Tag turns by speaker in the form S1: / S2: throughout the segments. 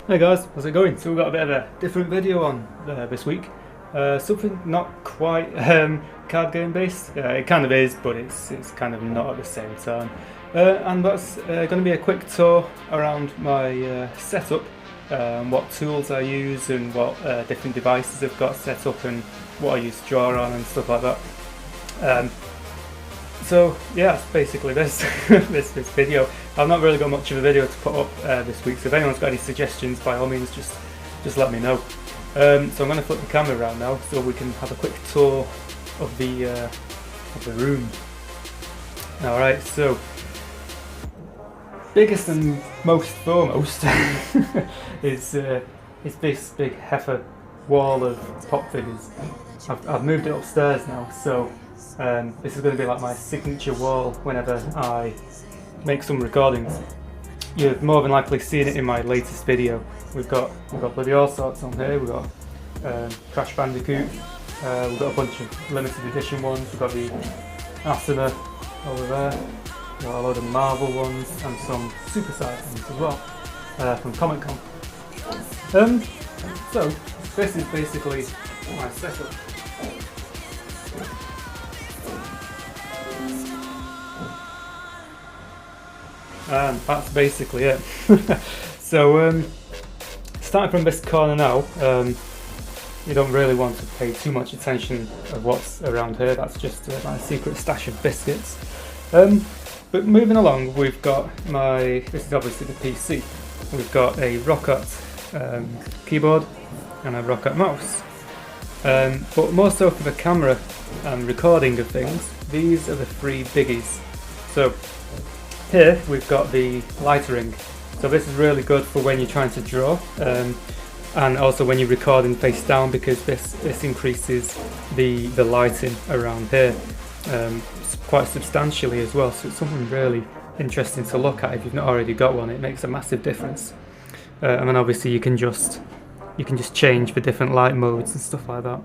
S1: Hey guys, how's it going? So we've got a bit of a different video on this week. Something not quite card game based. It kind of is, but it's kind of not at the same time. And that's going to be a quick tour around my setup, what tools I use and what different devices I've got set up and what I use to draw on and stuff like that. So yeah, that's basically this this video. I've not really got much of a video to put up this week, so if anyone's got any suggestions, by all means, just let me know. So I'm going to flip the camera around now, so we can have a quick tour of the room. All right, so biggest and most foremost is this big heifer wall of pop figures. I've moved it upstairs now, so this is going to be like my signature wall whenever I make some recordings. You've more than likely seen it in my latest video. We've got bloody all sorts on here. We've got Crash Bandicoot. We've got a bunch of limited edition ones. We've got the Asuna over there. We've got a load of Marvel ones and some Super Size ones as well from Comic Con. So this is basically my setup. And that's basically it. So starting from this corner now, you don't really want to pay too much attention of what's around here. That's just my secret stash of biscuits. But moving along, we've got this is obviously the PC. We've got a Roccat keyboard and a Roccat mouse. But more so for the camera and recording of things, these are the three biggies. So here we've got the lightering, so this is really good for when you're trying to draw, and also when you're recording face down, because this increases the lighting around here quite substantially as well. So it's something really interesting to look at if you've not already got one. It makes a massive difference, and then obviously you can just change the different light modes and stuff like that.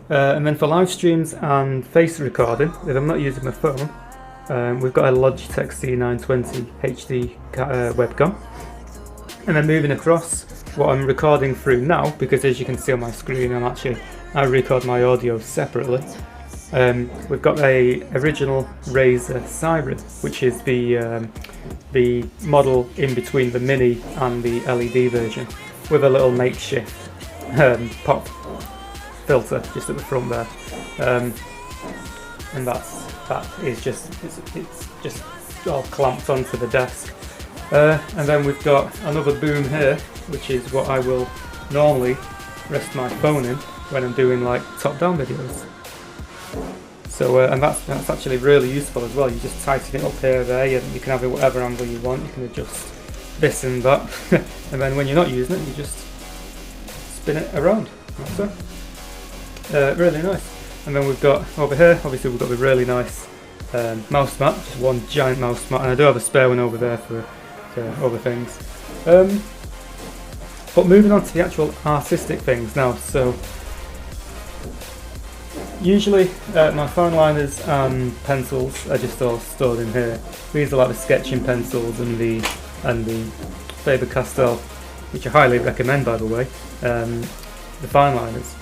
S1: And then for live streams and face recording, if I'm not using my phone, we've got a Logitech C920 HD webcam. And then moving across, what I'm recording through now, because as you can see on my screen, I record my audio separately. We've got a original Razer Siren, which is the model in between the Mini and the LED version, with a little makeshift pop filter just at the front there. And that is just it's just all clamped onto the desk. And then we've got another boom here, which is what I will normally rest my phone in when I'm doing like top-down videos. So and that's actually really useful as well. You just tighten it up here, there, and you can have it whatever angle you want. You can adjust this and that, and then when you're not using it, you just spin it around. Like so. Really nice. And then we've got over here, obviously we've got the really nice mouse mat, just one giant mouse mat, and I do have a spare one over there for other things. But moving on to the actual artistic things now, so usually my fine liners and pencils are just all stored in here. These are like the sketching pencils and the Faber-Castell, which I highly recommend, by the way, the fine liners.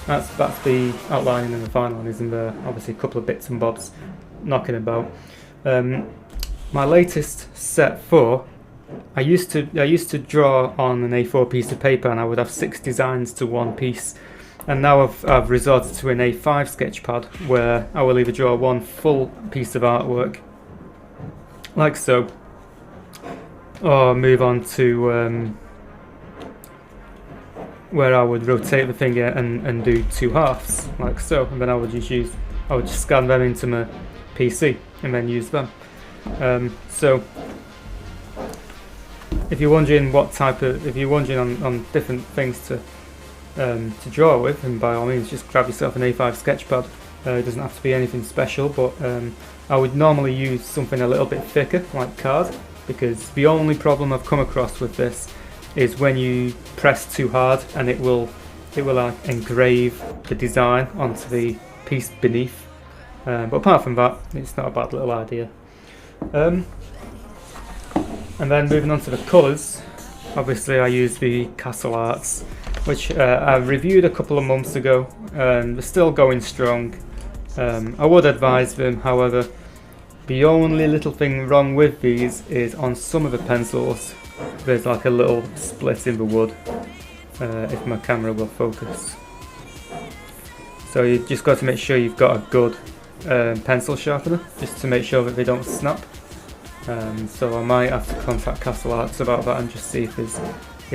S1: That's the outlining and the fine liners, and obviously a couple of bits and bobs knocking about. My latest set 4, I used to draw on an A4 piece of paper, and I would have 6 designs to one piece. And now I've resorted to an A5 sketch pad, where I will either draw one full piece of artwork, like so, or move on to where I would rotate the finger and do 2 halves, like so, and then I would just scan them into my PC and then use them. So if you're wondering on different things to draw with, then by all means just grab yourself an A5 sketch pad. It doesn't have to be anything special, but I would normally use something a little bit thicker, like card, because the only problem I've come across with this is when you press too hard and it will engrave the design onto the piece beneath. But apart from that, it's not a bad little idea. And then moving on to the colours, obviously I use the Castle Arts, which I reviewed a couple of months ago, and they're still going strong. I would advise them, however, the only little thing wrong with these is on some of the pencils there's like a little split in the wood, if my camera will focus. So you've just got to make sure you've got a good pencil sharpener, just to make sure that they don't snap. So I might have to contact Castle Arts about that and just see if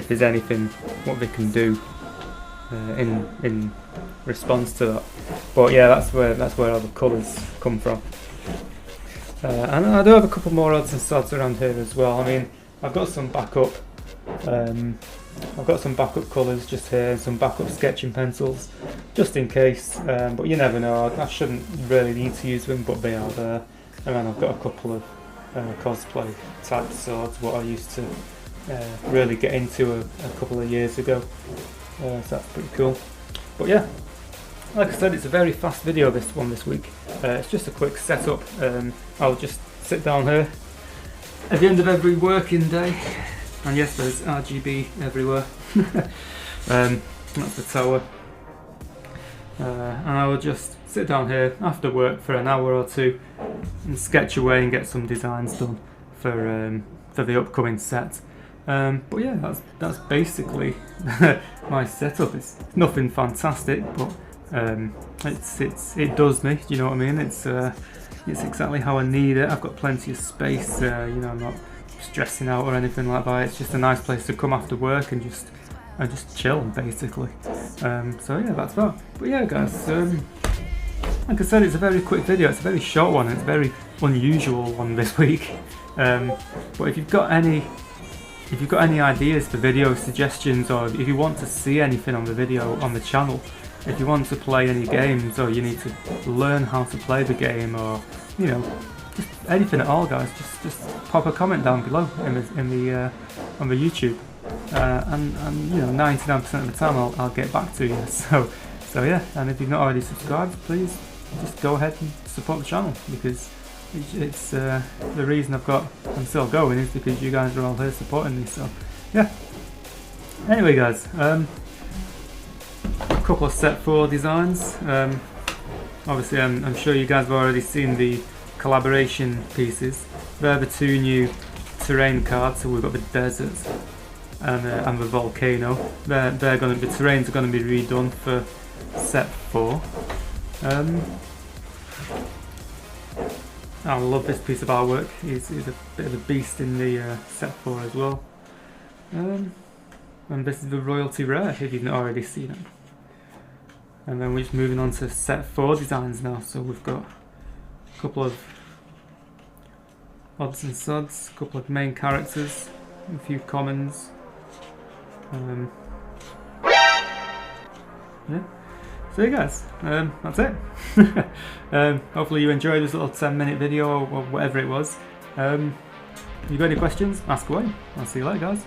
S1: there's anything what they can do in response to that. But yeah, that's where all the colours come from. And I do have a couple more odds and sods around here as well. I mean, I've got some backup colours just here, and some backup sketching pencils, just in case. But you never know. I shouldn't really need to use them, but they are there. And then I've got a couple of cosplay type swords, what I used to really get into a couple of years ago. So that's pretty cool. But yeah, like I said, it's a very fast video, this one this week. It's just a quick setup. I'll just sit down here at the end of every working day, and yes, there's RGB everywhere. That's the tower. And I will just sit down here after work for an hour or two and sketch away and get some designs done for the upcoming set. But yeah, that's basically my setup. It's nothing fantastic, but it does me. You know what I mean? It's exactly how I need it. I've got plenty of space. You know, I'm not stressing out or anything like that. It's just a nice place to come after work and just chill, basically. So yeah, that's that. But yeah, guys, like I said, it's a very quick video. It's a very short one. It's a very unusual one this week. But if you've got any ideas for video suggestions, or if you want to see anything on the video on the channel, if you want to play any games, or you need to learn how to play the game, or you know, just anything at all, guys, just pop a comment down below on the YouTube, and you know, 99% of the time I'll get back to you. So yeah, and if you've not already subscribed, please just go ahead and support the channel, because it's the reason I'm still going is because you guys are all here supporting me. So yeah. Anyway, guys, a couple of set 4 designs. Obviously, I'm sure you guys have already seen the collaboration pieces. They're the 2 new terrain cards. So we've got the desert and the volcano. The terrains are going to be redone for set 4. I love this piece of artwork. He's a bit of a beast in the set 4 as well. And this is the royalty rare, if you've not already seen it. And then we're just moving on to set 4 designs now. So we've got a couple of odds and sods, a couple of main characters, a few commons. Yeah. So yeah, guys, that's it. Hopefully you enjoyed this little 10-minute video, or whatever it was. If you've got any questions, ask away. I'll see you later, guys.